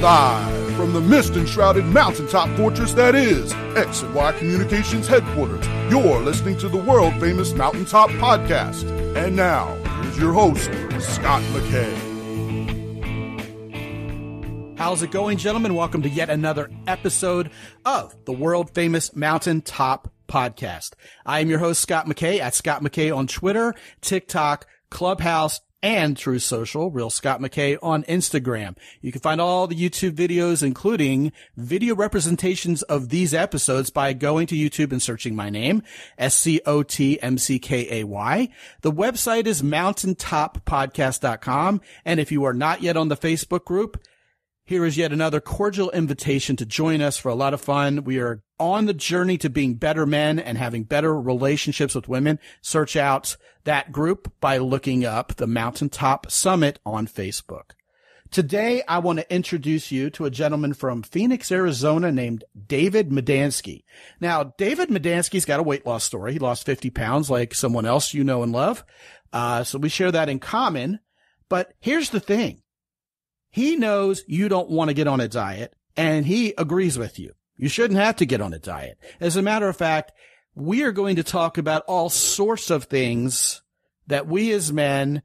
Live from the mist-enshrouded mountaintop fortress that is X and Y Communications headquarters, you're listening to the world-famous Mountaintop Podcast. And now, here's your host, Scott McKay. How's it going, gentlemen? Welcome to yet another episode of the world-famous Mountaintop Podcast. I am your host, Scott McKay, at Scott McKay on Twitter, TikTok, Clubhouse, and True Social, Real Scott McKay on Instagram. You can find all the YouTube videos, including video representations of these episodes, by going to YouTube and searching my name, SCOTMCKAY. The website is mountaintoppodcast.com. And if you are not yet on the Facebook group, here is yet another cordial invitation to join us for a lot of fun. We are on the journey to being better men and having better relationships with women. Search out that group by looking up the Mountaintop Summit on Facebook. Today, I want to introduce you to a gentleman from Phoenix, Arizona named David Medansky. Now, David Medansky's got a weight loss story. He lost 50 pounds like someone else you know and love. So we share that in common. But here's the thing. He knows you don't want to get on a diet, and he agrees with you. You shouldn't have to get on a diet. As a matter of fact, we are going to talk about all sorts of things that we as men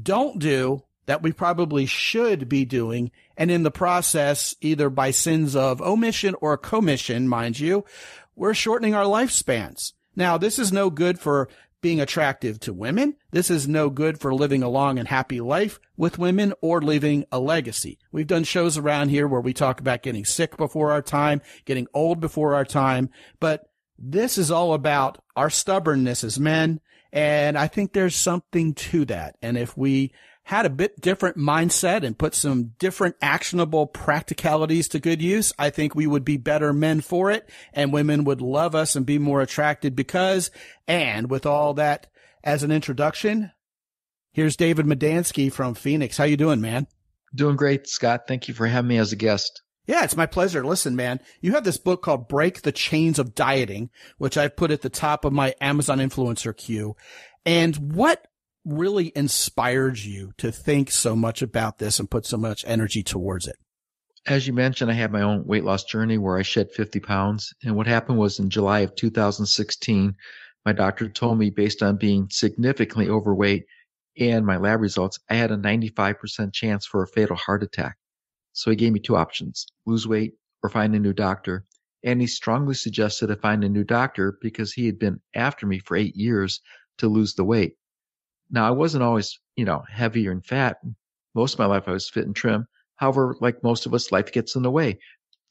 don't do that we probably should be doing. And in the process, either by sins of omission or commission, mind you, we're shortening our lifespans. Now, this is no good for being attractive to women. This is no good for living a long and happy life with women or leaving a legacy. We've done shows around here where we talk about getting sick before our time, getting old before our time, but this is all about our stubbornness as men, and I think there's something to that. And if we had a bit different mindset and put some different actionable practicalities to good use, I think we would be better men for it, and women would love us and be more attracted because, and with all that as an introduction, here's David Medansky from Phoenix. How you doing, man? Doing great, Scott. Thank you for having me as a guest. Yeah, it's my pleasure. Listen, man, you have this book called Break the Chains of Dieting, which I've put at the top of my Amazon influencer queue. And what really inspired you to think so much about this and put so much energy towards it? As you mentioned, I had my own weight loss journey where I shed 50 pounds. And what happened was in July of 2016, my doctor told me, based on being significantly overweight and my lab results, I had a 95% chance for a fatal heart attack. So he gave me two options: lose weight or find a new doctor. And he strongly suggested I find a new doctor because he had been after me for 8 years to lose the weight. Now, I wasn't always, heavy and fat. Most of my life, I was fit and trim. However, like most of us, life gets in the way.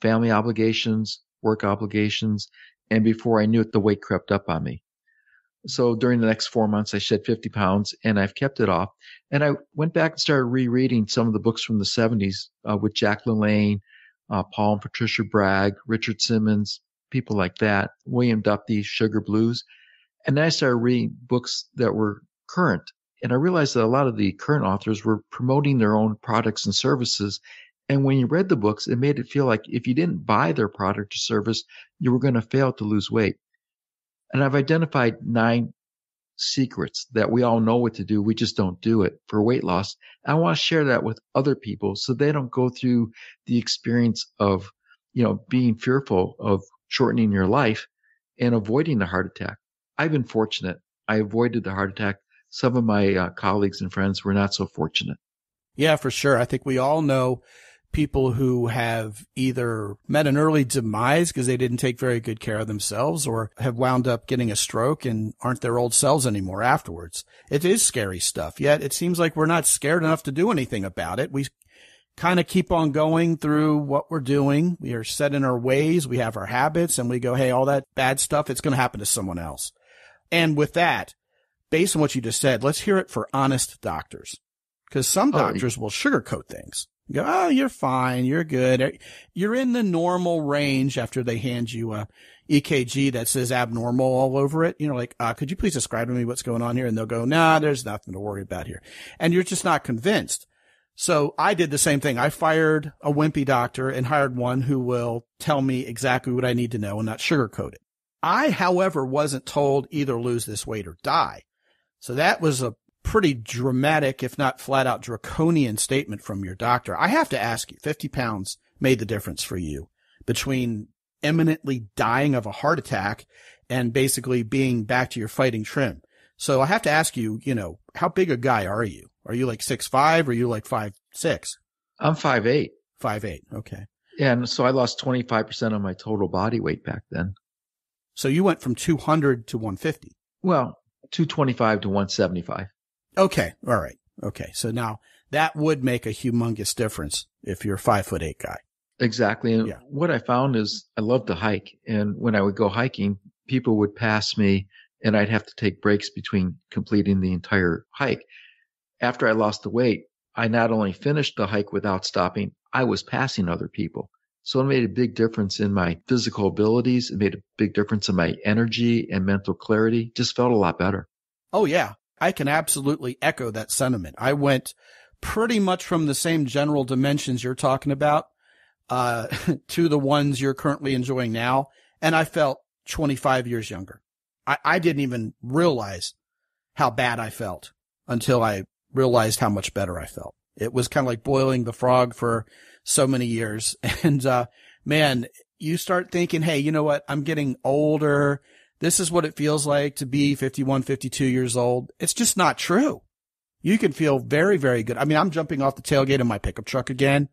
Family obligations, work obligations, and before I knew it, the weight crept up on me. So during the next 4 months, I shed 50 pounds, and I've kept it off. And I went back and started rereading some of the books from the 70s with Jack LaLanne, Paul and Patricia Bragg, Richard Simmons, people like that, William Duffy, Sugar Blues. And then I started reading books that were current. And I realized that a lot of the current authors were promoting their own products and services. And when you read the books, it made it feel like if you didn't buy their product or service, you were going to fail to lose weight. And I've identified 9 secrets that we all know what to do. We just don't do it for weight loss. I want to share that with other people so they don't go through the experience of, being fearful of shortening your life and avoiding the heart attack. I've been fortunate. I avoided the heart attack. Some of my colleagues and friends were not so fortunate. Yeah, for sure. I think we all know people who have either met an early demise because they didn't take very good care of themselves, or have wound up getting a stroke and aren't their old selves anymore afterwards. It is scary stuff, yet it seems like we're not scared enough to do anything about it. We kind of keep on going through what we're doing. We are set in our ways. We have our habits, and we go, hey, all that bad stuff, it's going to happen to someone else. And with that, based on what you just said, let's hear it for honest doctors, because some doctors will sugarcoat things. You go, oh, you're fine. You're good. You're in the normal range after they hand you a EKG that says abnormal all over it. Could you please describe to me what's going on here? And they'll go, nah, there's nothing to worry about here. And you're just not convinced. So I did the same thing. I fired a wimpy doctor and hired one who will tell me exactly what I need to know and not sugarcoat it. I, however, wasn't told either lose this weight or die. So that was a pretty dramatic, if not flat out draconian statement from your doctor. I have to ask you, 50 pounds made the difference for you between imminently dying of a heart attack and basically being back to your fighting trim. So I have to ask you, how big a guy are you? Are you like 6'5" or are you like 5'6"? I'm 5'8". 5'8". Okay. And so I lost 25% of my total body weight back then. So you went from 200 to 150. Well, 225 to 175. Okay. All right. Okay. So now that would make a humongous difference if you're a 5'8" guy. Exactly. And what I found is I love to hike. And when I would go hiking, people would pass me and I'd have to take breaks between completing the entire hike. After I lost the weight, I not only finished the hike without stopping, I was passing other people. So it made a big difference in my physical abilities. It made a big difference in my energy and mental clarity. Just felt a lot better. Oh, yeah. I can absolutely echo that sentiment. I went pretty much from the same general dimensions you're talking about to the ones you're currently enjoying now. And I felt 25 years younger. I didn't even realize how bad I felt until I realized how much better I felt. It was kind of like boiling the frog for so many years. And, man, you start thinking, hey, you know what? I'm getting older. This is what it feels like to be 51, 52 years old. It's just not true. You can feel very, very good. I mean, I'm jumping off the tailgate of my pickup truck again,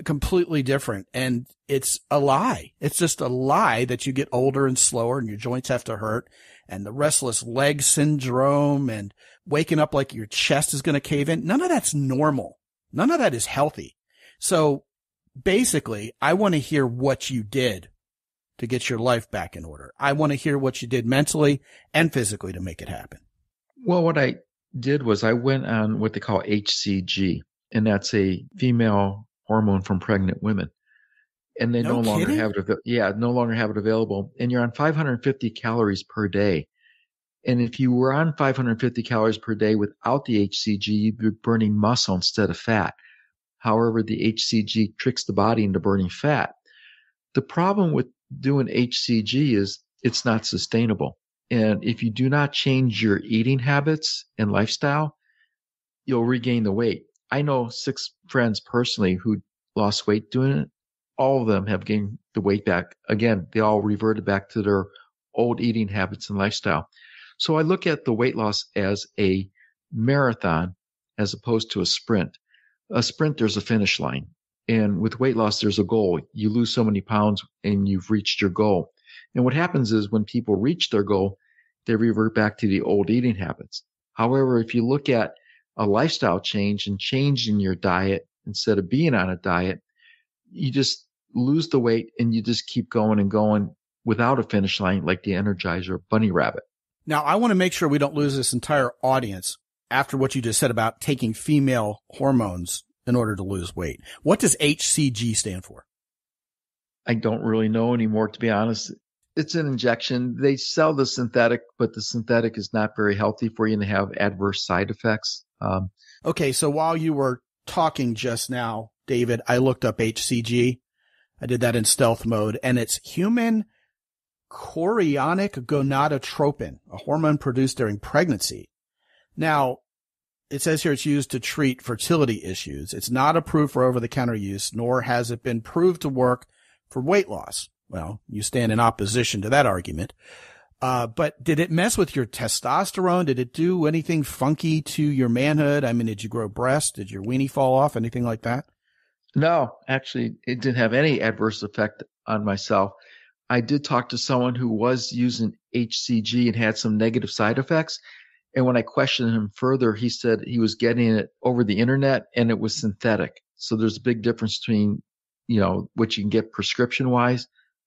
completely different. And it's a lie. It's just a lie that you get older and slower and your joints have to hurt and the restless leg syndrome and waking up like your chest is going to cave in. None of that's normal. None of that is healthy. So basically, I want to hear what you did to get your life back in order. I want to hear what you did mentally and physically to make it happen. Well, what I did was I went on what they call HCG, and that's a female hormone from pregnant women. And they no longer have it available. And you're on 550 calories per day. And if you were on 550 calories per day without the HCG, you'd be burning muscle instead of fat. However, the HCG tricks the body into burning fat. The problem with doing HCG is it's not sustainable. And if you do not change your eating habits and lifestyle, you'll regain the weight. I know 6 friends personally who lost weight doing it. All of them have gained the weight back. Again, they all reverted back to their old eating habits and lifestyle. So I look at the weight loss as a marathon as opposed to a sprint. A sprint, there's a finish line. And with weight loss, there's a goal. You lose so many pounds and you've reached your goal. And what happens is when people reach their goal, they revert back to the old eating habits. However, if you look at a lifestyle change and change in your diet instead of being on a diet, you just lose the weight and you just keep going and going without a finish line like the Energizer Bunny Rabbit. Now, I want to make sure we don't lose this entire audience after what you just said about taking female hormones in order to lose weight. What does HCG stand for? I don't really know anymore, to be honest. It's an injection. They sell the synthetic, but the synthetic is not very healthy for you and they have adverse side effects. Okay, so while you were talking just now, David, I looked up HCG. I did that in stealth mode, and it's human chorionic gonadotropin, a hormone produced during pregnancy. Now, it says here it's used to treat fertility issues. It's not approved for over-the-counter use, nor has it been proved to work for weight loss. Well, you stand in opposition to that argument. But did it mess with your testosterone? Did it do anything funky to your manhood? I mean, did you grow breasts? Did your weenie fall off? Anything like that? No, actually, it didn't have any adverse effect on myself. I did talk to someone who was using HCG and had some negative side effects. And when I questioned him further, he said he was getting it over the internet and it was synthetic. So there's a big difference between, what you can get prescription wise,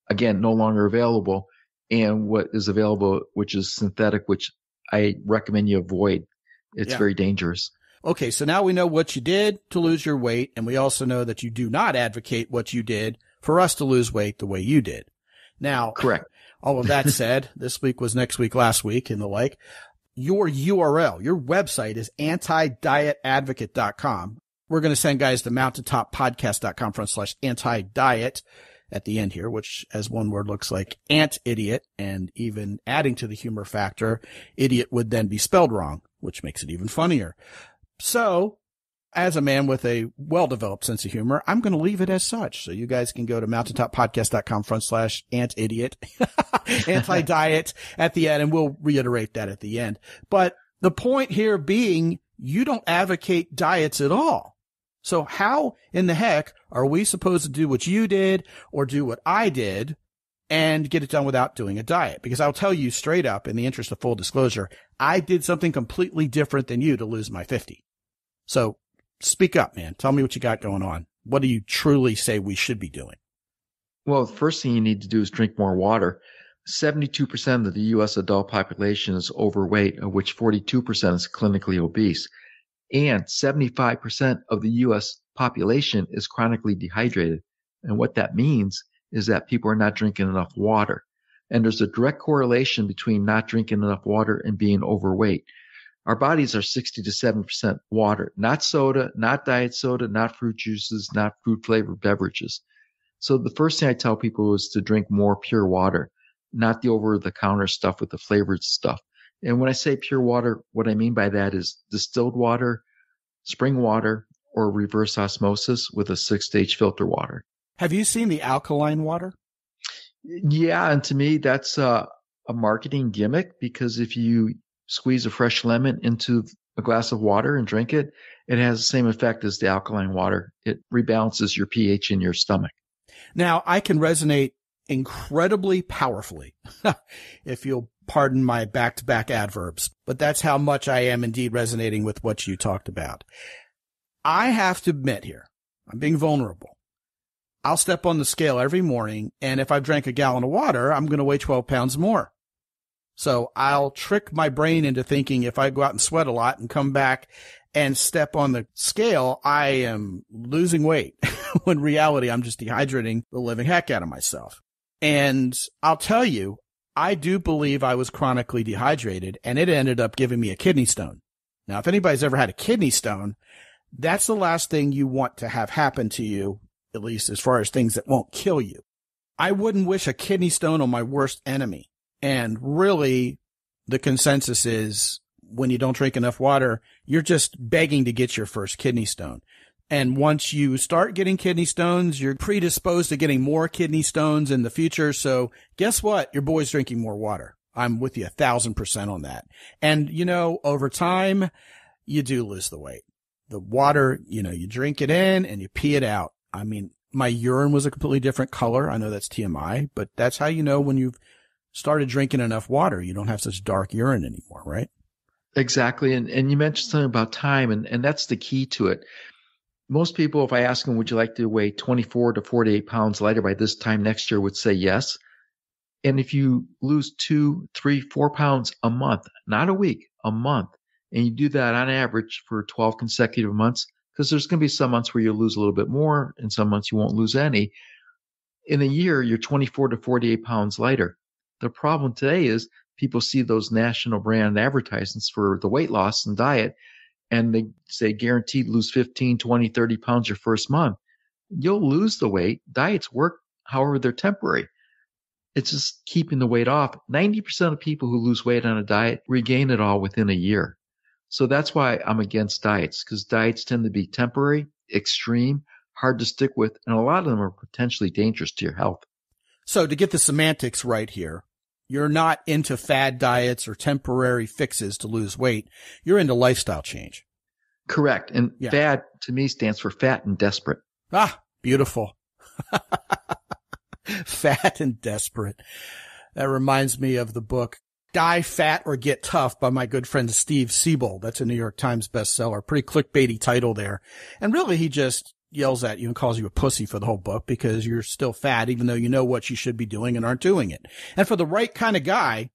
again, no longer available, and what is available, which is synthetic, which I recommend you avoid. It's very dangerous. Okay, so now we know what you did to lose your weight, and we also know that you do not advocate what you did for us to lose weight the way you did. Now, correct. All of that said, this week was next week, last week, and the like. Your URL, your website is antidietadvocate.com. We're going to send guys to mountaintoppodcast.com/anti-diet. at the end here, which as one word looks like ant-idiot, and even adding to the humor factor, idiot would then be spelled wrong, which makes it even funnier. So, as a man with a well-developed sense of humor, I'm going to leave it as such. So you guys can go to mountaintoppodcast.com/ant-idiot, anti-diet at the end, and we'll reiterate that at the end. But the point here being, you don't advocate diets at all. So how in the heck are we supposed to do what you did or do what I did and get it done without doing a diet? Because I'll tell you straight up, in the interest of full disclosure, I did something completely different than you to lose my 50. So speak up, man. Tell me what you got going on. What do you truly say we should be doing? Well, the first thing you need to do is drink more water. 72% of the U.S. adult population is overweight, of which 42% is clinically obese. And 75% of the U.S. population is chronically dehydrated. And what that means is that people are not drinking enough water. And there's a direct correlation between not drinking enough water and being overweight. Our bodies are 60 to 7% water, not soda, not diet soda, not fruit juices, not fruit flavored beverages. So the first thing I tell people is to drink more pure water, not the over-the-counter stuff with the flavored stuff. And when I say pure water, what I mean by that is distilled water, spring water, or reverse osmosis with a 6-stage filter water. Have you seen the alkaline water? Yeah, and to me, that's a marketing gimmick, because if you squeeze a fresh lemon into a glass of water and drink it, it has the same effect as the alkaline water. It rebalances your pH in your stomach. Now, I can resonate incredibly powerfully, if you'll pardon my back-to-back adverbs, but that's how much I am indeed resonating with what you talked about. I have to admit here, I'm being vulnerable. I'll step on the scale every morning, and if I've drank a gallon of water, I'm going to weigh 12 pounds more. So I'll trick my brain into thinking if I go out and sweat a lot and come back and step on the scale, I am losing weight, when in reality, I'm just dehydrating the living heck out of myself. And I'll tell you, I do believe I was chronically dehydrated, and it ended up giving me a kidney stone. Now, if anybody's ever had a kidney stone, that's the last thing you want to have happen to you, at least as far as things that won't kill you. I wouldn't wish a kidney stone on my worst enemy. And really, the consensus is when you don't drink enough water, you're just begging to get your first kidney stone. And once you start getting kidney stones, you're predisposed to getting more kidney stones in the future. So guess what? Your boy's drinking more water. I'm with you 1,000% on that. And, you know, over time, you do lose the weight. The water, you know, you drink it in and you pee it out. I mean, my urine was a completely different color. I know that's TMI, but that's how you know when you've started drinking enough water. You don't have such dark urine anymore, right? Exactly. And you mentioned something about time, and that's the key to it. Most people, if I ask them, would you like to weigh 24 to 48 pounds lighter by this time next year, would say yes. And if you lose 2, 3, 4 pounds a month, not a week, a month, and you do that on average for 12 consecutive months, because there's going to be some months where you'll lose a little bit more and some months you won't lose any. In a year, you're 24 to 48 pounds lighter. The problem today is people see those national brand advertisements for the weight loss and diet, and they say guaranteed lose 15, 20, 30 pounds your first month. You'll lose the weight. Diets work, however, they're temporary. It's just keeping the weight off. 90% of people who lose weight on a diet regain it all within a year. So that's why I'm against diets, because diets tend to be temporary, extreme, hard to stick with, and a lot of them are potentially dangerous to your health. So to get the semantics right here, you're not into fad diets or temporary fixes to lose weight. You're into lifestyle change. Correct. And fad to me stands for fat and desperate. Ah, beautiful. Fat and desperate. That reminds me of the book Die Fat or Get Tough by my good friend Steve Siebel. That's a New York Times bestseller. Pretty clickbaity title there. And really he just yells at you and calls you a pussy for the whole book because you're still fat, even though you know what you should be doing and aren't doing it. And for the right kind of guy,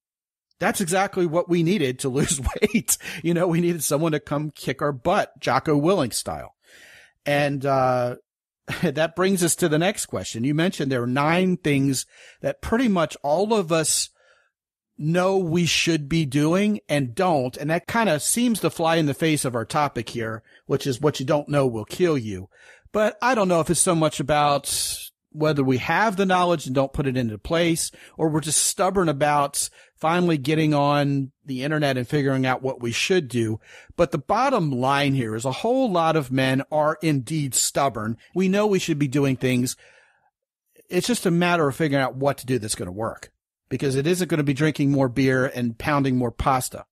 that's exactly what we needed to lose weight. You know, we needed someone to come kick our butt, Jocko Willink style. And, that brings us to the next question. You mentioned there are 9 things that pretty much all of us know we should be doing and don't. And that kind of seems to fly in the face of our topic here, which is what you don't know will kill you. But I don't know if it's so much about whether we have the knowledge and don't put it into place, or we're just stubborn about finally getting on the internet and figuring out what we should do. But the bottom line here is a whole lot of men are indeed stubborn. We know we should be doing things. It's just a matter of figuring out what to do that's going to work, because it isn't going to be drinking more beer and pounding more pasta.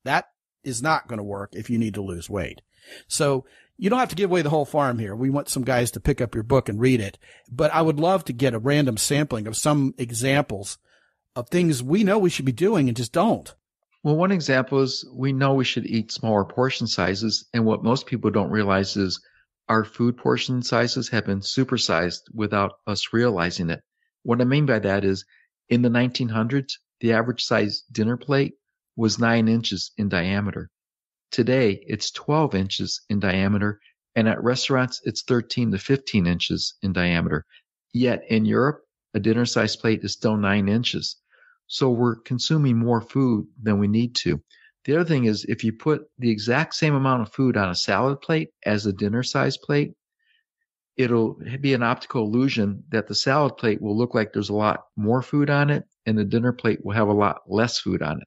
That is not going to work if you need to lose weight. So you don't have to give away the whole farm here. We want some guys to pick up your book and read it, but I would love to get a random sampling of some examples of things we know we should be doing and just don't. Well, one example is we know we should eat smaller portion sizes, and what most people don't realize is our food portion sizes have been supersized without us realizing it. What I mean by that is in the 1900s, the average size dinner plate was 9 inches in diameter. Today, it's 12 inches in diameter, and at restaurants, it's 13 to 15 inches in diameter. Yet in Europe, a dinner size plate is still 9 inches. So we're consuming more food than we need to. The other thing is if you put the exact same amount of food on a salad plate as a dinner size plate, it'll be an optical illusion that the salad plate will look like there's a lot more food on it, and the dinner plate will have a lot less food on it.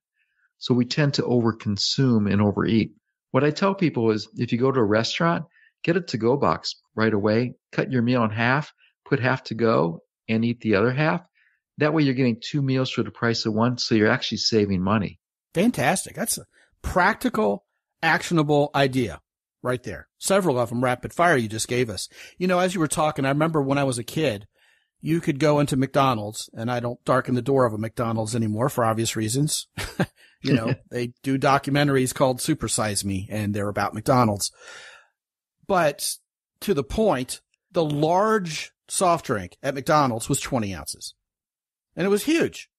So we tend to overconsume and overeat. What I tell people is if you go to a restaurant, get a to-go box right away, cut your meal in half, put half to go, and eat the other half. That way you're getting 2 meals for the price of one, so you're actually saving money. Fantastic. That's a practical, actionable idea right there. Several of them rapid fire you just gave us. You know, as you were talking, I remember when I was a kid, you could go into McDonald's, and I don't darken the door of a McDonald's anymore for obvious reasons. You know, they do documentaries called Super Size Me, and they're about McDonald's. But to the point, the large soft drink at McDonald's was 20 ounces. And it was huge.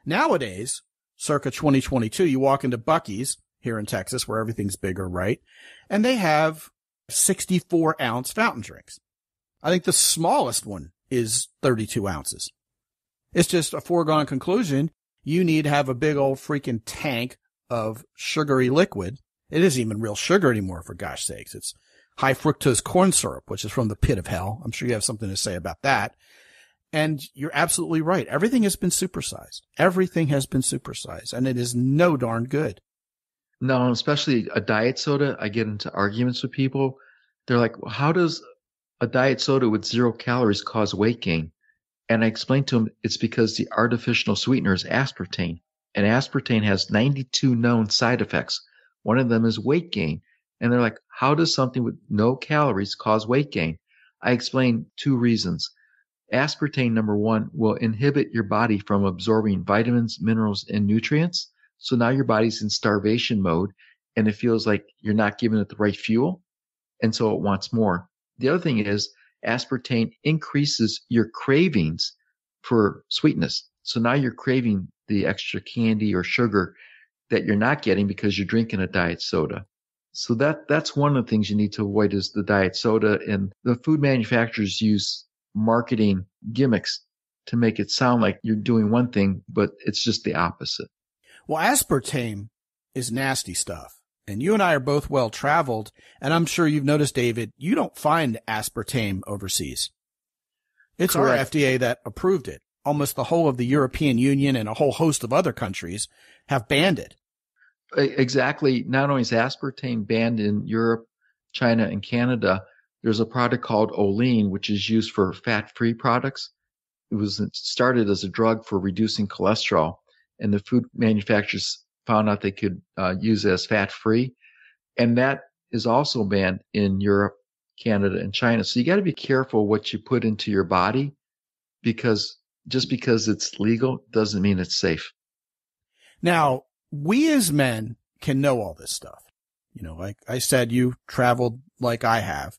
Nowadays, circa 2022, you walk into Buc-ee's here in Texas, where everything's bigger, right? And they have 64-ounce fountain drinks. I think the smallest one is 32 ounces. It's just a foregone conclusion. You need to have a big old freaking tank of sugary liquid. It isn't even real sugar anymore, for gosh sakes. It's high fructose corn syrup, which is from the pit of hell. I'm sure you have something to say about that. And you're absolutely right. Everything has been supersized. Everything has been supersized, and it is no darn good. No, especially a diet soda. I get into arguments with people. They're like, well, how does a diet soda with 0 calories cause weight gain? And I explained to them it's because the artificial sweetener is aspartame, and aspartame has 92 known side effects. One of them is weight gain. And they're like, how does something with no calories cause weight gain? I explained 2 reasons. Aspartame, number 1, will inhibit your body from absorbing vitamins, minerals, and nutrients. So now your body's in starvation mode, and it feels like you're not giving it the right fuel, and so it wants more. The other thing is aspartame increases your cravings for sweetness. So now you're craving the extra candy or sugar that you're not getting because you're drinking a diet soda. So that's one of the things you need to avoid is the diet soda. And the food manufacturers use marketing gimmicks to make it sound like you're doing one thing, but it's just the opposite. Well, aspartame is nasty stuff. And you and I are both well traveled. And I'm sure you've noticed, David, you don't find aspartame overseas. It's Correct. Our FDA that approved it. Almost the whole of the European Union and a whole host of other countries have banned it. Exactly. Not only is aspartame banned in Europe, China, and Canada, there's a product called Olean, which is used for fat-free products. It was started as a drug for reducing cholesterol, and the food manufacturers found out they could use it as fat-free. And that is also banned in Europe, Canada, and China. So you got to be careful what you put into your body, because just because it's legal doesn't mean it's safe. Now, we as men can know all this stuff. You know, like I said, you traveled like I have.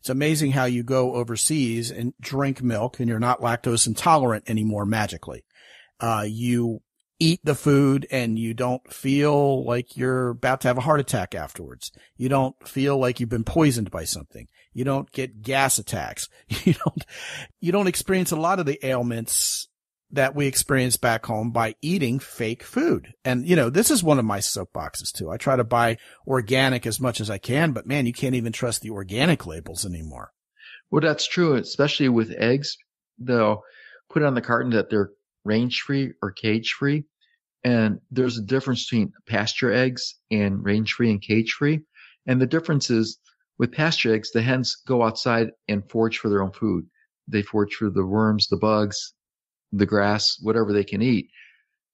It's amazing how you go overseas and drink milk and you're not lactose intolerant anymore magically. You eat the food and you don't feel like you're about to have a heart attack afterwards. You don't feel like you've been poisoned by something. You don't get gas attacks. You don't experience a lot of the ailments that we experience back home by eating fake food. And, you know, this is one of my soapboxes too. I try to buy organic as much as I can, but man, you can't even trust the organic labels anymore. Well, that's true, especially with eggs. they'll put on the carton that they're range-free or cage-free. And there's a difference between pasture eggs and range-free and cage-free. And the difference is with pasture eggs, the hens go outside and forage for their own food. They forage for the worms, the bugs, the grass, whatever they can eat.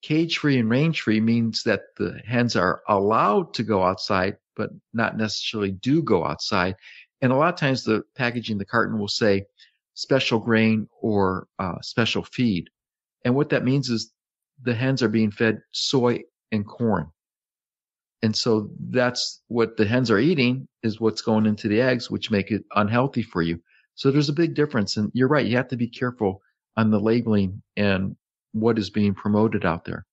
Cage-free and range-free means that the hens are allowed to go outside, but not necessarily do go outside. And a lot of times the packaging, the carton will say special grain or special feed. And what that means is the hens are being fed soy and corn. And so that's what the hens are eating is what's going into the eggs, which make it unhealthy for you. So there's a big difference. And you're right. You have to be careful on the labeling and what is being promoted out there.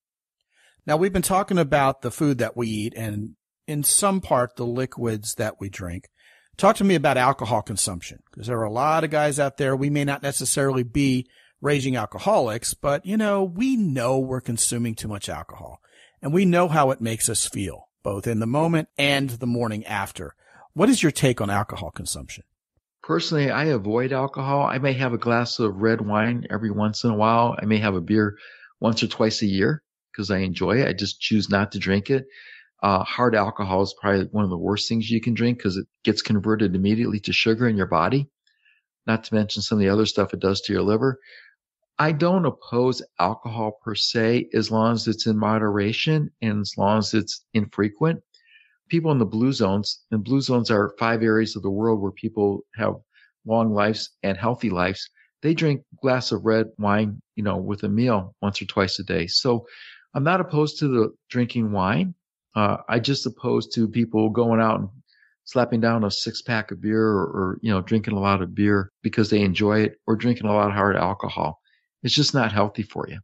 Now, we've been talking about the food that we eat and in some part the liquids that we drink. Talk to me about alcohol consumption, because there are a lot of guys out there. We may not necessarily be raging alcoholics, but, we know we're consuming too much alcohol, and we know how it makes us feel, both in the moment and the morning after. What is your take on alcohol consumption? Personally, I avoid alcohol. I may have a glass of red wine every once in a while. I may have a beer once or twice a year because I enjoy it. I just choose not to drink it. Hard alcohol is probably one of the worst things you can drink because it gets converted immediately to sugar in your body, not to mention some of the other stuff it does to your liver. I don't oppose alcohol per se as long as it's in moderation and as long as it's infrequent. People in the blue zones, and blue zones are 5 areas of the world where people have long lives and healthy lives. They drink a glass of red wine, with a meal once or twice a day. So I'm not opposed to the drinking wine. I just opposed to people going out and slapping down a 6-pack of beer or drinking a lot of beer because they enjoy it or drinking a lot of hard alcohol. It's just not healthy for you.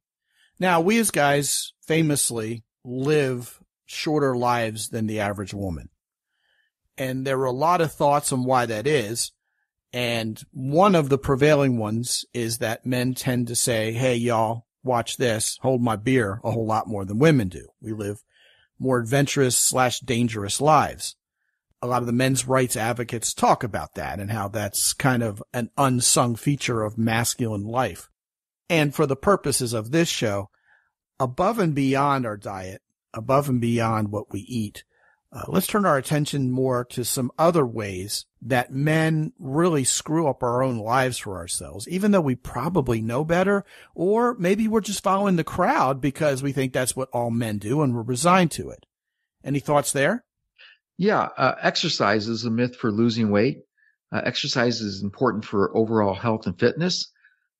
Now, we as guys famously live shorter lives than the average woman. And there are a lot of thoughts on why that is. And one of the prevailing ones is that men tend to say, hey, y'all, watch this, hold my beer a whole lot more than women do. We live more adventurous/dangerous lives. A lot of the men's rights advocates talk about that and how that's kind of an unsung feature of masculine life. And for the purposes of this show, above and beyond our diet, above and beyond what we eat, let's turn our attention more to some other ways that men really screw up our own lives for ourselves, even though we probably know better, or maybe we're just following the crowd because we think that's what all men do and we're resigned to it. Any thoughts there? Yeah, exercise is a myth for losing weight. Exercise is important for overall health and fitness.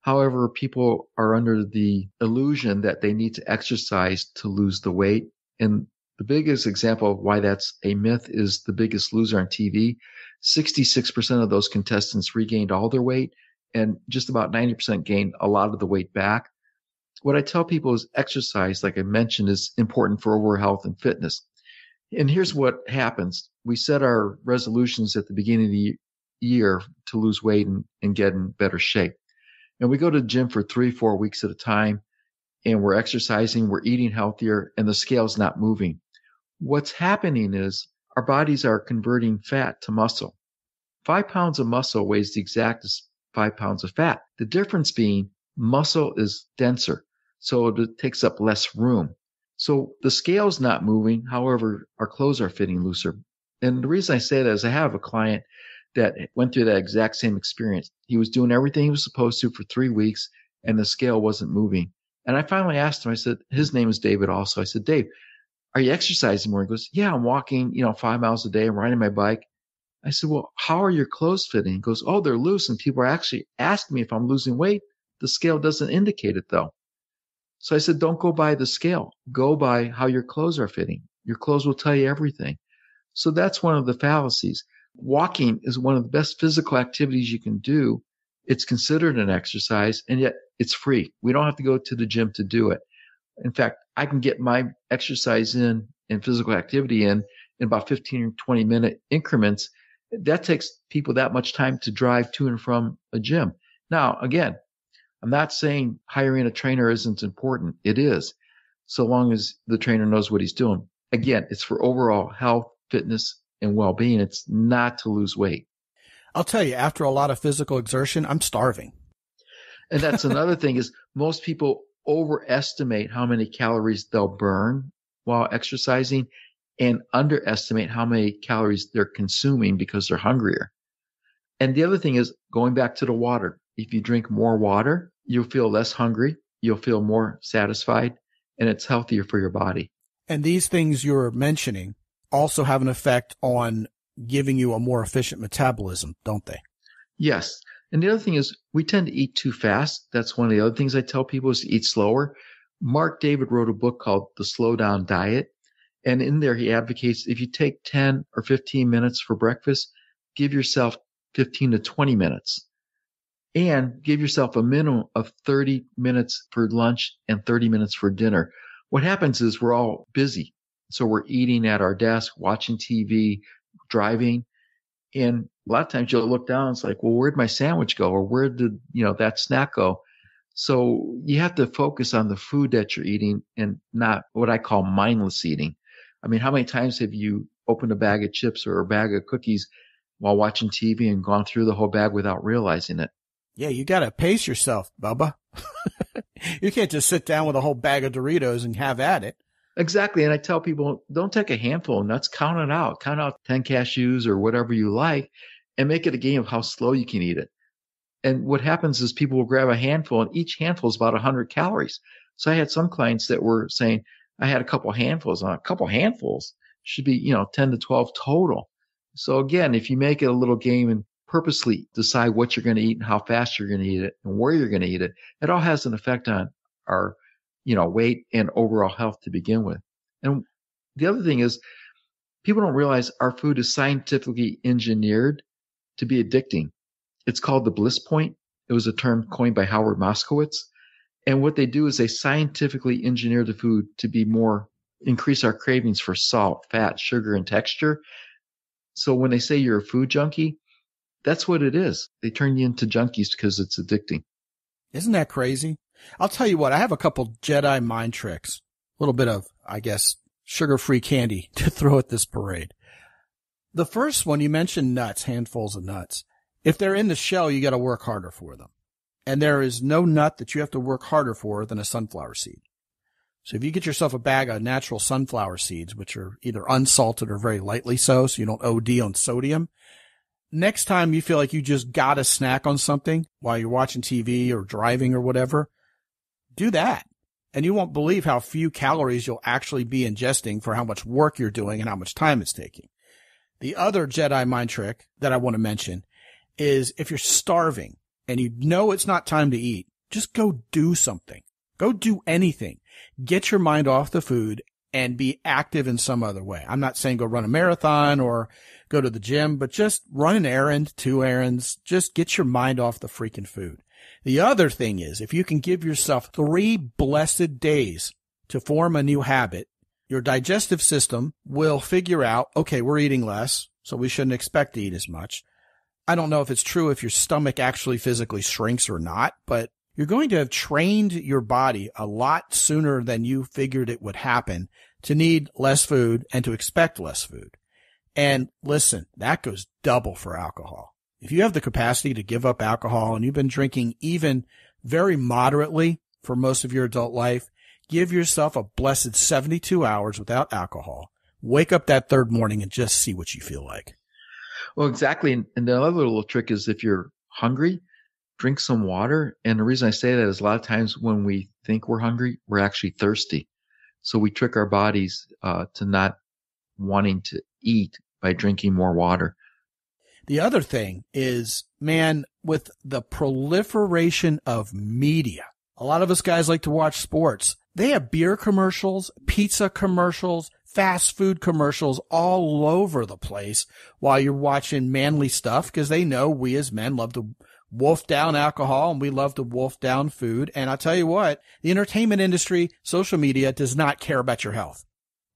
However, people are under the illusion that they need to exercise to lose the weight. And the biggest example of why that's a myth is The Biggest Loser on TV. 66% of those contestants regained all their weight, and just about 90% gained a lot of the weight back. What I tell people is exercise, like I mentioned, is important for overall health and fitness. And here's what happens. We set our resolutions at the beginning of the year to lose weight and get in better shape. And we go to the gym for 3-4 weeks at a time, and we're exercising, we're eating healthier, and the scale's not moving. What's happening is our bodies are converting fat to muscle. 5 pounds of muscle weighs the exact as 5 pounds of fat. The difference being muscle is denser, so it takes up less room. So the scale's not moving. However, our clothes are fitting looser. And the reason I say that is I have a client that went through that exact same experience. He was doing everything he was supposed to for 3 weeks, and the scale wasn't moving. And I finally asked him, I said, his name is David also. I said, Dave, are you exercising more? He goes, yeah, I'm walking, 5 miles a day. I'm riding my bike. I said, well, how are your clothes fitting? He goes, oh, they're loose. And people are actually asking me if I'm losing weight. The scale doesn't indicate it though. So I said, don't go by the scale. Go by how your clothes are fitting. Your clothes will tell you everything. So that's one of the fallacies. Walking is one of the best physical activities you can do. It's considered an exercise, and yet it's free. We don't have to go to the gym to do it. In fact, I can get my exercise in and physical activity in about 15 or 20 minute increments. That takes people that much time to drive to and from a gym. Now, again, I'm not saying hiring a trainer isn't important. It is, so long as the trainer knows what he's doing. Again, it's for overall health, fitness, and well-being. It's not to lose weight. I'll tell you, after a lot of physical exertion, I'm starving. And that's another thing is most people overestimate how many calories they'll burn while exercising and underestimate how many calories they're consuming because they're hungrier. And the other thing is going back to the water. If you drink more water, you'll feel less hungry. You'll feel more satisfied, and it's healthier for your body. And these things you're mentioning also have an effect on giving you a more efficient metabolism, don't they? Yes. And the other thing is we tend to eat too fast. That's one of the other things I tell people is to eat slower. Mark David wrote a book called The Slow Down Diet. And in there, he advocates if you take 10 or 15 minutes for breakfast, give yourself 15 to 20 minutes and give yourself a minimum of 30 minutes for lunch and 30 minutes for dinner. What happens is we're all busy. So we're eating at our desk, watching TV, driving. And a lot of times you'll look down and it's like, well, where'd my sandwich go? Or where did, that snack go? So you have to focus on the food that you're eating and not what I call mindless eating. I mean, how many times have you opened a bag of chips or a bag of cookies while watching TV and gone through the whole bag without realizing it? Yeah, you got to pace yourself, Bubba. You can't just sit down with a whole bag of Doritos and have at it. Exactly. And I tell people, don't take a handful of nuts, count it out. Count out 10 cashews or whatever you like and make it a game of how slow you can eat it. And what happens is people will grab a handful and each handful is about 100 calories. So I had some clients that were saying, I had a couple handfuls. A couple handfuls should be, 10 to 12 total. So again, if you make it a little game and purposely decide what you're going to eat and how fast you're going to eat it and where you're going to eat it, it all has an effect on our, weight and overall health to begin with. And the other thing is people don't realize our food is scientifically engineered to be addicting. It's called the bliss point. It was a term coined by Howard Moskowitz. And what they do is they scientifically engineer the food to increase our cravings for salt, fat, sugar, and texture. So when they say you're a food junkie, that's what it is. They turn you into junkies because it's addicting. Isn't that crazy? I'll tell you what, I have a couple Jedi mind tricks, a little bit of, I guess, sugar-free candy to throw at this parade. The first one, you mentioned nuts, handfuls of nuts. If they're in the shell, you got to work harder for them. And there is no nut that you have to work harder for than a sunflower seed. So if you get yourself a bag of natural sunflower seeds, which are either unsalted or very lightly so you don't OD on sodium, next time you feel like you just got to snack on something while you're watching TV or driving or whatever, do that. And you won't believe how few calories you'll actually be ingesting for how much work you're doing and how much time it's taking. The other Jedi mind trick that I want to mention is if you're starving and you know it's not time to eat, just go do something. Go do anything. Get your mind off the food and be active in some other way. I'm not saying go run a marathon or go to the gym, but just run an errand, 2 errands. Just get your mind off the freaking food. The other thing is if you can give yourself 3 blessed days to form a new habit, your digestive system will figure out, okay, we're eating less, so we shouldn't expect to eat as much. I don't know if it's true if your stomach actually physically shrinks or not, but you're going to have trained your body a lot sooner than you figured it would happen to need less food and to expect less food. And listen, that goes double for alcohol. If you have the capacity to give up alcohol and you've been drinking even very moderately for most of your adult life, give yourself a blessed 72 hours without alcohol. Wake up that third morning and just see what you feel like. Well, exactly. And the other little trick is if you're hungry, drink some water. And the reason I say that is a lot of times when we think we're hungry, we're actually thirsty. So we trick our bodies to not wanting to eat by drinking more water. The other thing is, man, with the proliferation of media, a lot of us guys like to watch sports. They have beer commercials, pizza commercials, fast food commercials all over the place while you're watching manly stuff because they know we as men love to wolf down alcohol and we love to wolf down food. And I'll tell you what, the entertainment industry, social media does not care about your health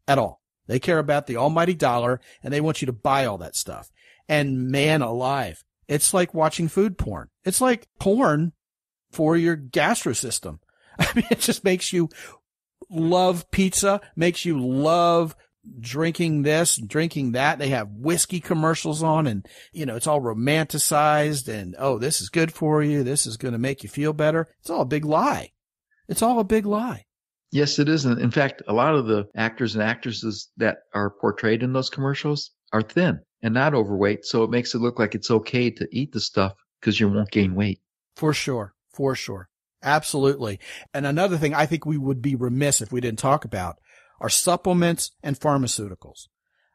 at all. They care about the almighty dollar and they want you to buy all that stuff. And man alive, it's like watching food porn. It's like porn for your gastro system. I mean, it just makes you love pizza, makes you love drinking this, drinking that. They have whiskey commercials on and, it's all romanticized and, oh, this is good for you. This is going to make you feel better. It's all a big lie. It's all a big lie. Yes, it is. And in fact, a lot of the actors and actresses that are portrayed in those commercials are thin and not overweight. So it makes it look like it's okay to eat the stuff because you won't gain weight. For sure. For sure. Absolutely. And another thing I think we would be remiss if we didn't talk about are supplements and pharmaceuticals.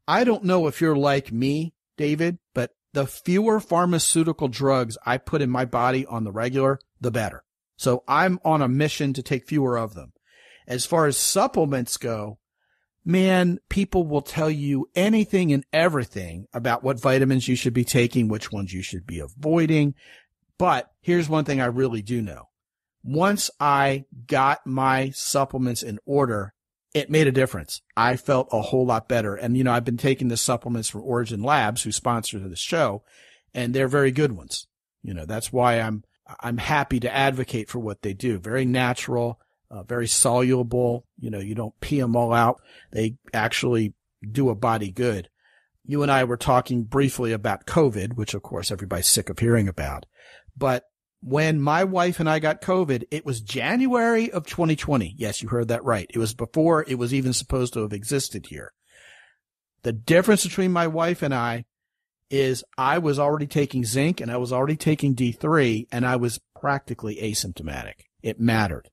I don't know if you're like me, David, but the fewer pharmaceutical drugs I put in my body on the regular, the better. So I'm on a mission to take fewer of them. As far as supplements go, man, people will tell you anything and everything about what vitamins you should be taking, which ones you should be avoiding. But here's one thing I really do know. Once I got my supplements in order, it made a difference. I felt a whole lot better. And, I've been taking the supplements from Origin Labs, who sponsor the show, and they're very good ones. That's why I'm happy to advocate for what they do. Very natural, very soluble. You don't pee them all out. They actually do a body good. You and I were talking briefly about COVID, which of course everybody's sick of hearing about. But when my wife and I got COVID, it was January of 2020. Yes, you heard that right. It was before it was even supposed to have existed here. The difference between my wife and I is I was already taking zinc and I was already taking D3 and I was practically asymptomatic. It mattered.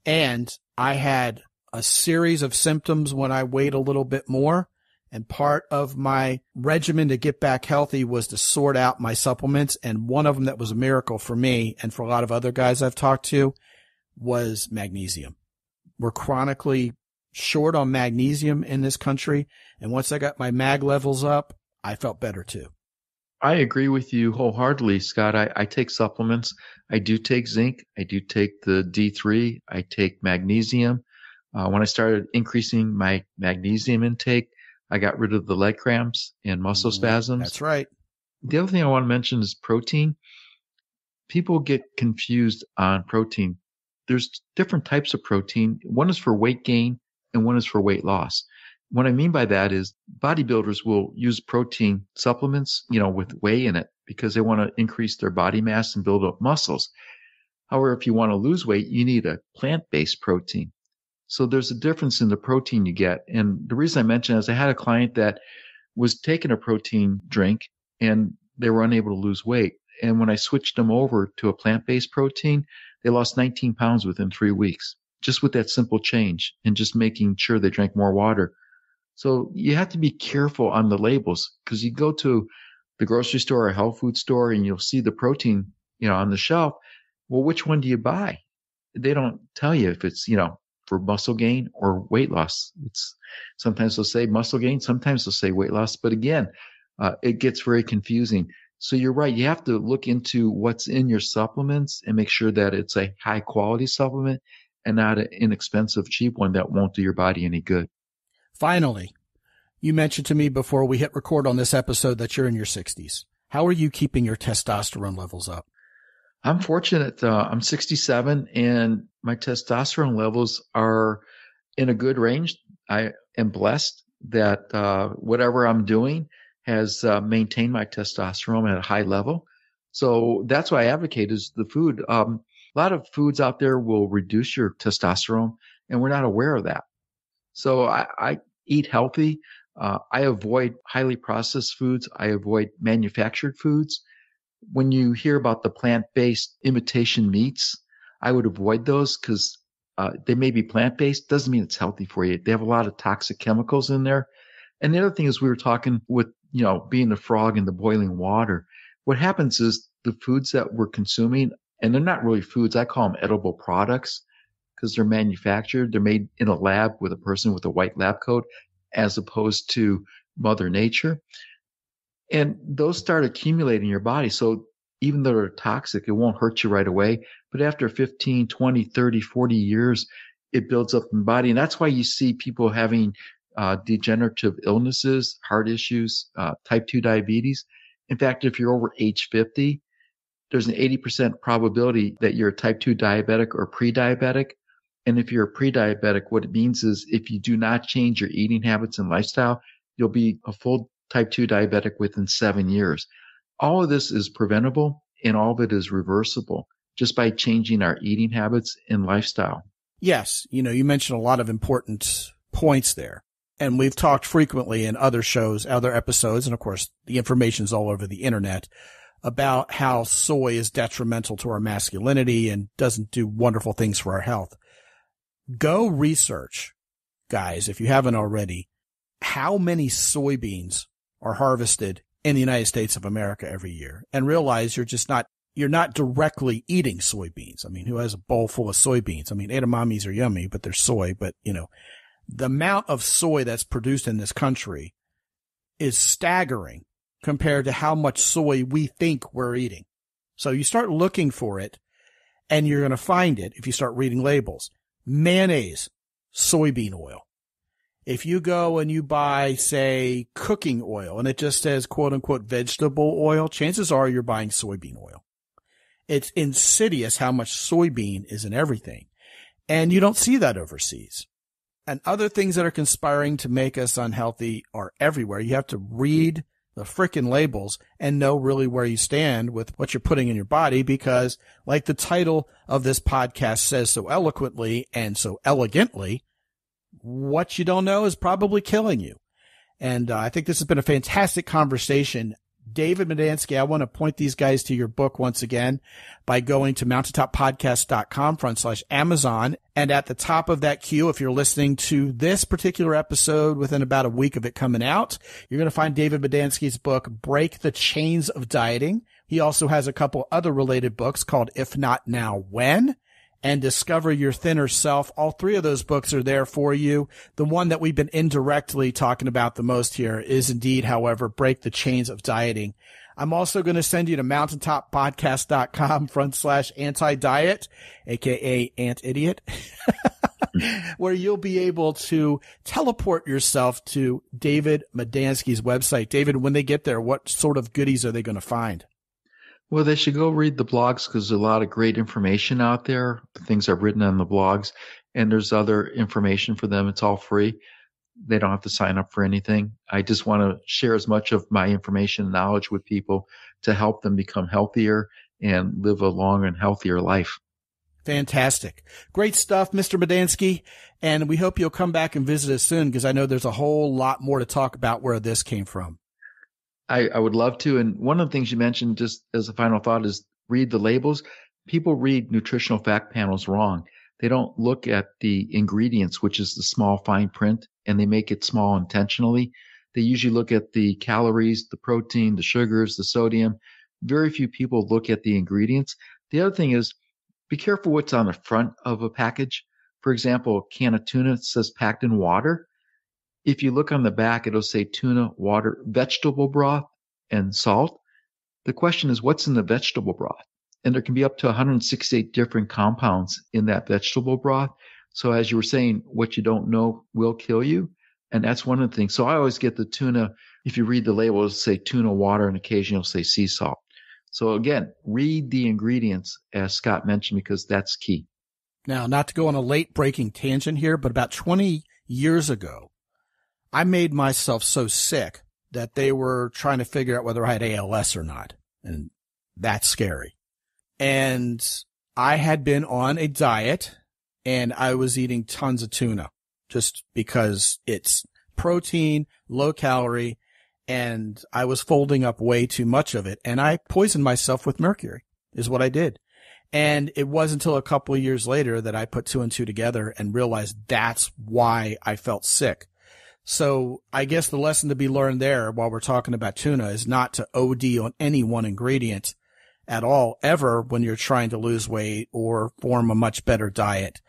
And I had a series of symptoms when I weighed a little bit more. And part of my regimen to get back healthy was to sort out my supplements. And one of them that was a miracle for me and for a lot of other guys I've talked to was magnesium. We're chronically short on magnesium in this country. And once I got my mag levels up, I felt better too. I agree with you wholeheartedly, Scott. I take supplements. I do take zinc. I do take the D3. I take magnesium. When I started increasing my magnesium intake, I got rid of the leg cramps and muscle spasms. That's right. The other thing I want to mention is protein. People get confused on protein. There's different types of protein. One is for weight gain and one is for weight loss. What I mean by that is bodybuilders will use protein supplements, with whey in it because they want to increase their body mass and build up muscles. However, if you want to lose weight, you need a plant-based protein. So there's a difference in the protein you get. And the reason I mention it is I had a client that was taking a protein drink and they were unable to lose weight. And when I switched them over to a plant-based protein, they lost 19 pounds within 3 weeks, just with that simple change and just making sure they drank more water. So you have to be careful on the labels because you go to the grocery store or health food store and you'll see the protein, on the shelf. Well, which one do you buy? They don't tell you if it's, for muscle gain or weight loss. It's sometimes they'll say muscle gain, sometimes they'll say weight loss. But again, it gets very confusing. So you're right. You have to look into what's in your supplements and make sure that it's a high quality supplement and not an inexpensive, cheap one that won't do your body any good. Finally, you mentioned to me before we hit record on this episode that you're in your 60s. How are you keeping your testosterone levels up? I'm fortunate. I'm 67 and my testosterone levels are in a good range. I am blessed that whatever I'm doing has maintained my testosterone at a high level. So that's why I advocate is the food. A lot of foods out there will reduce your testosterone and we're not aware of that. So I eat healthy. I avoid highly processed foods. I avoid manufactured foods. When you hear about the plant-based imitation meats, I would avoid those because they may be plant-based. Doesn't mean it's healthy for you. They have a lot of toxic chemicals in there. And the other thing is we were talking with, being the frog in the boiling water. What happens is the foods that we're consuming, and they're not really foods. I call them edible products because they're manufactured. They're made in a lab with a person with a white lab coat as opposed to Mother Nature. And those start accumulating in your body. So even though they're toxic, it won't hurt you right away. But after 15, 20, 30, 40 years, it builds up in the body. And that's why you see people having degenerative illnesses, heart issues, type 2 diabetes. In fact, if you're over age 50, there's an 80% probability that you're a type 2 diabetic or pre-diabetic. And if you're a pre-diabetic, what it means is if you do not change your eating habits and lifestyle, you'll be a full type 2 diabetic within 7 years. All of this is preventable and all of it is reversible just by changing our eating habits and lifestyle. Yes. You mentioned a lot of important points there. And we've talked frequently in other shows, other episodes, and of course, the information's all over the internet about how soy is detrimental to our masculinity and doesn't do wonderful things for our health. Go research, guys, if you haven't already, how many soybeans are harvested in the United States of America every year, and realize you're not directly eating soybeans. I mean, who has a bowl full of soybeans? I mean, edamames are yummy, but they're soy. But, the amount of soy that's produced in this country is staggering compared to how much soy we think we're eating. So you start looking for it and you're going to find it if you start reading labels. Mayonnaise, soybean oil. If you go and you buy, say, cooking oil and it just says quote unquote vegetable oil, chances are you're buying soybean oil. It's insidious how much soybean is in everything. And you don't see that overseas. And other things that are conspiring to make us unhealthy are everywhere. You have to read the frickin' labels and know really where you stand with what you're putting in your body because, like the title of this podcast says so eloquently and so elegantly, what you don't know is probably killing you. And I think this has been a fantastic conversation. David Medansky, I want to point these guys to your book once again by going to mountaintoppodcast.com/Amazon. And at the top of that queue, if you're listening to this particular episode within about a week of it coming out, you're going to find David Medansky's book, Break the Chains of Dieting. He also has a couple other related books called If Not Now, When? And Discover Your Thinner Self. All three of those books are there for you. The one that we've been indirectly talking about the most here is indeed, however, Break the Chains of Dieting. I'm also going to send you to mountaintoppodcast.com/anti-diet, aka Ant Idiot, where you'll be able to teleport yourself to David Medansky's website. David, when they get there, what sort of goodies are they going to find? Well, they should go read the blogs because there's a lot of great information out there. The things I've written on the blogs, and there's other information for them. It's all free. They don't have to sign up for anything. I just want to share as much of my information and knowledge with people to help them become healthier and live a longer and healthier life. Fantastic. Great stuff, Mr. Medansky. And we hope you'll come back and visit us soon because I know there's a whole lot more to talk about where this came from. I would love to. And one of the things you mentioned just as a final thought is read the labels. People read nutritional fact panels wrong. They don't look at the ingredients, which is the small fine print, and they make it small intentionally. They usually look at the calories, the protein, the sugars, the sodium. Very few people look at the ingredients. The other thing is be careful what's on the front of a package. For example, a can of tuna says packed in water. If you look on the back, it'll say tuna, water, vegetable broth, and salt. The question is, what's in the vegetable broth? And there can be up to 168 different compounds in that vegetable broth. So as you were saying, what you don't know will kill you. And that's one of the things. So I always get the tuna. If you read the label, it'll say tuna, water, and occasionally it'll say sea salt. So again, read the ingredients, as Scott mentioned, because that's key. Now, not to go on a late breaking tangent here, but about 20 years ago, I made myself so sick that they were trying to figure out whether I had ALS or not. And that's scary. And I had been on a diet and I was eating tons of tuna just because it's protein, low calorie, and I was folding up way too much of it. And I poisoned myself with mercury is what I did. And it wasn't until a couple of years later that I put two and two together and realized that's why I felt sick. So I guess the lesson to be learned there while we're talking about tuna is not to OD on any one ingredient at all, ever, when you're trying to lose weight or form a much better diet.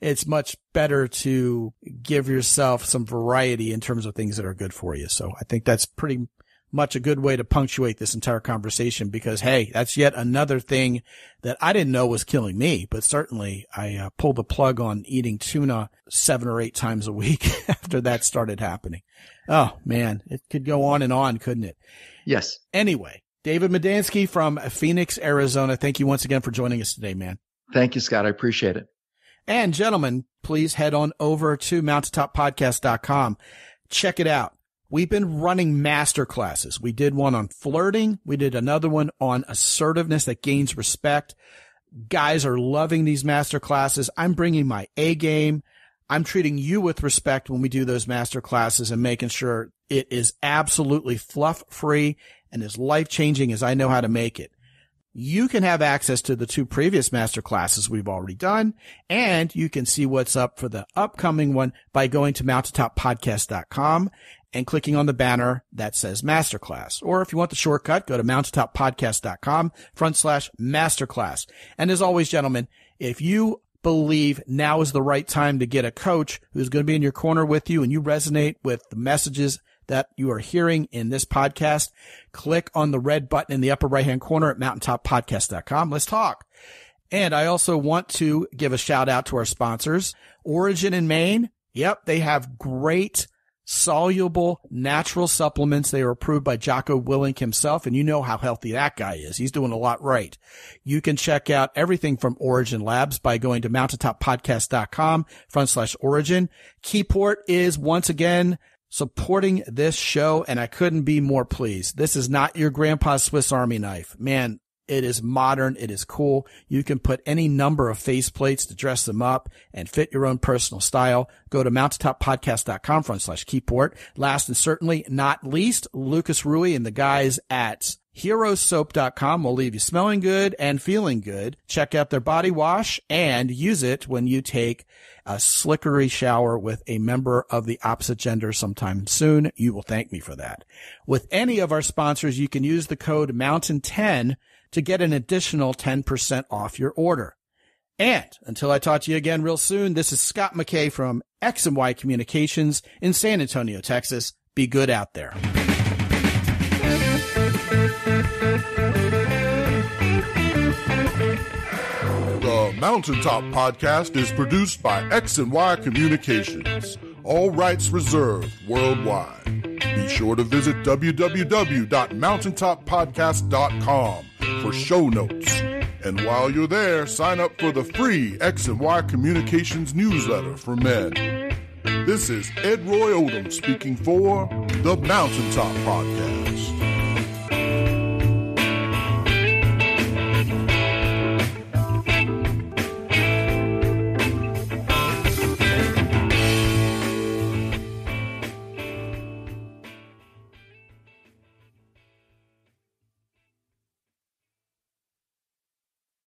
It's much better to give yourself some variety in terms of things that are good for you. So I think that's pretty much a good way to punctuate this entire conversation because, hey, that's yet another thing that I didn't know was killing me, but certainly I pulled the plug on eating tuna 7 or 8 times a week after that started happening. Oh, man, it could go on, couldn't it? Yes. Anyway, David Medansky from Phoenix, Arizona, thank you once again for joining us today, man. Thank you, Scott. I appreciate it. And gentlemen, please head on over to mountaintoppodcast.com. Check it out. We've been running master classes. We did one on flirting. We did another one on assertiveness that gains respect. Guys are loving these master classes. I'm bringing my A game. I'm treating you with respect when we do those master classes and making sure it is absolutely fluff free and as life changing as I know how to make it. You can have access to the 2 previous master classes we've already done, and you can see what's up for the upcoming one by going to mountaintoppodcast.com and clicking on the banner that says masterclass. Or if you want the shortcut, go to mountaintoppodcast.com/masterclass. And as always, gentlemen, if you believe now is the right time to get a coach who's going to be in your corner with you and you resonate with the messages that you are hearing in this podcast, click on the red button in the upper right-hand corner at mountaintoppodcast.com. Let's talk. And I also want to give a shout out to our sponsors, Origin in Maine. Yep, they have great soluble natural supplements. They are approved by Jocko Willink himself, and you know how healthy that guy is. He's doing a lot right. You can check out everything from Origin Labs by going to mountaintoppodcast.com/origin. Keyport is once again supporting this show, and I couldn't be more pleased. This is not your grandpa's Swiss Army knife. Man, it is modern. It is cool. You can put any number of faceplates to dress them up and fit your own personal style. Go to mountaintoppodcast.com/keyport. Last and certainly not least, Lucas Rui and the guys at herosoap.com will leave you smelling good and feeling good. Check out their body wash and use it when you take a slickery shower with a member of the opposite gender sometime soon. You will thank me for that. With any of our sponsors, you can use the code MOUNTAIN10 to get an additional 10% off your order. And until I talk to you again real soon, this is Scott McKay from X&Y Communications in San Antonio, Texas. Be good out there. The Mountaintop Podcast is produced by X&Y Communications. All rights reserved worldwide. Be sure to visit www.mountaintoppodcast.com for show notes. And while you're there, sign up for the free X&Y Communications newsletter for men. This is Ed Roy Odom speaking for the Mountaintop Podcast.